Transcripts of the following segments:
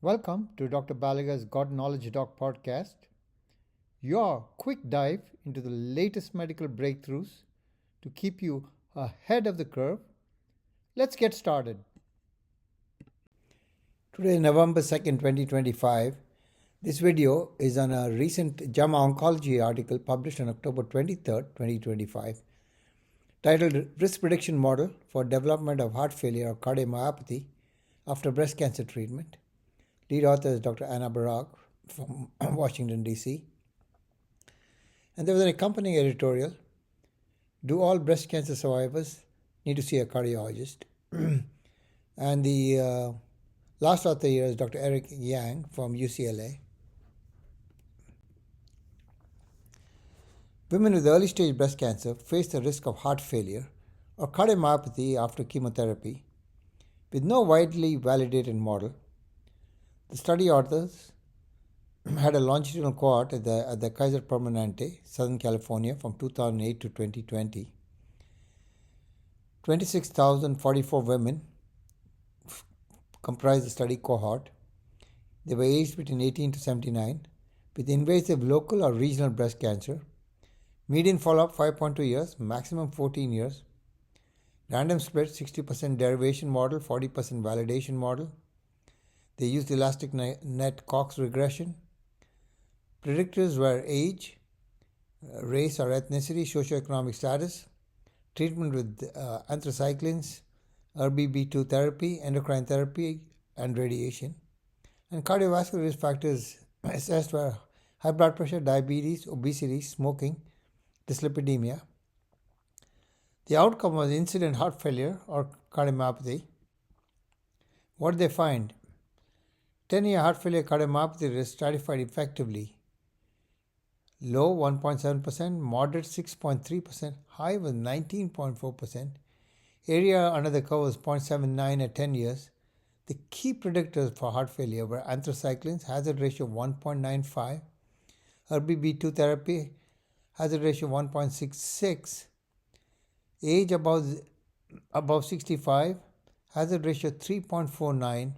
Welcome to Dr. Balaga's God Knowledge Doc podcast, your quick dive into the latest medical breakthroughs to keep you ahead of the curve. Let's get started. Today, November 2nd, 2025. This video is on a recent JAMA Oncology article published on October 23rd, 2025, titled Risk Prediction Model for Development of Heart Failure or Cardiomyopathy After Breast Cancer Treatment. Lead author is Dr. Anna Barak from Washington, D.C. And there was an accompanying editorial. Do all breast cancer survivors need to see a cardiologist? And the last author here is Dr. Eric Yang from UCLA. Women with early stage breast cancer face the risk of heart failure or cardiomyopathy after chemotherapy with no widely validated model. The study authors had a longitudinal cohort at the Kaiser Permanente, Southern California, from 2008 to 2020. 26,044 women comprised the study cohort. They were aged between 18 to 79 with invasive local or regional breast cancer. Median follow-up 5.2 years, maximum 14 years. Random split 60% derivation model, 40% validation model. They used elastic net Cox regression. Predictors were age, race or ethnicity, socioeconomic status, treatment with anthracyclines, RBB2 therapy, endocrine therapy, and radiation. And cardiovascular risk factors assessed were high blood pressure, diabetes, obesity, smoking, dyslipidemia. The outcome was incident heart failure or cardiomyopathy. What did they find? 10-year heart failure cardiomyopathy risk stratified effectively. Low 1.7%, moderate 6.3%, high was 19.4%. Area under the curve was 0.79 at 10 years. The key predictors for heart failure were anthracyclines, hazard ratio 1.95, RBB2 therapy, hazard ratio 1.66, age above 65, hazard ratio 3.49,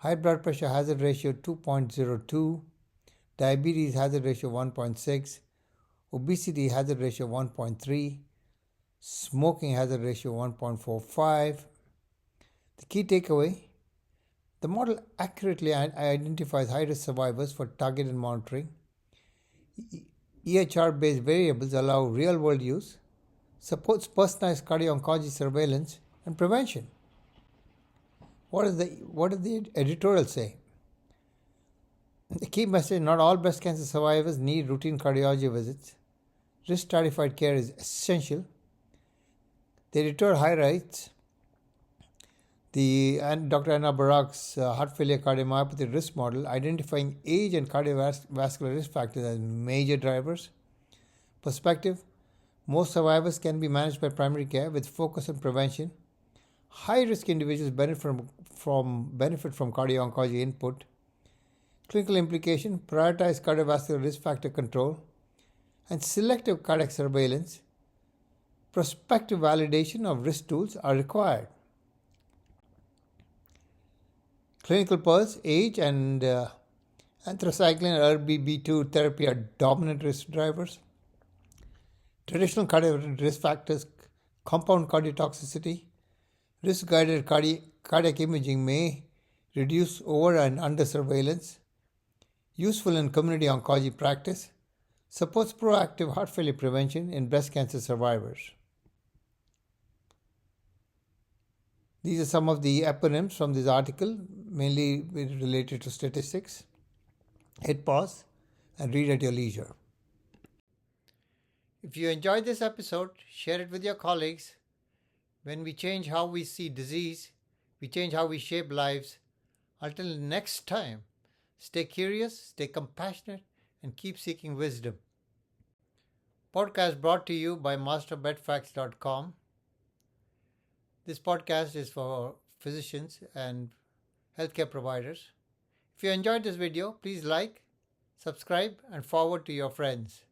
high blood pressure hazard ratio 2.02, diabetes hazard ratio 1.6, obesity hazard ratio 1.3, smoking hazard ratio 1.45. The key takeaway, the model accurately identifies high-risk survivors for targeted monitoring. EHR-based variables allow real-world use, supports personalized cardio-oncology surveillance and prevention. What does the editorial say? The key message: not all breast cancer survivors need routine cardiology visits. Risk-stratified care is essential. The editorial highlights Dr. Anna Barak's heart failure cardiomyopathy risk model, identifying age and cardiovascular risk factors as major drivers. Perspective: most survivors can be managed by primary care with focus on prevention. High-risk individuals benefit from cardio-oncology input. Clinical implication: prioritize cardiovascular risk factor control and selective cardiac surveillance. Prospective validation of risk tools are required. Clinical pulse: age and anthracycline or RBB2 therapy are dominant risk drivers. Traditional cardiac risk factors: compound cardiotoxicity. Risk-guided cardiac imaging may reduce over and under surveillance. Useful in community oncology practice. Supports proactive heart failure prevention in breast cancer survivors. These are some of the eponyms from this article, mainly related to statistics. Hit pause and read at your leisure. If you enjoyed this episode, share it with your colleagues. When we change how we see disease, we change how we shape lives. Until next time, stay curious, stay compassionate, and keep seeking wisdom. Podcast brought to you by masterbedfacts.com. This podcast is for physicians and healthcare providers. If you enjoyed this video, please like, subscribe, and forward to your friends.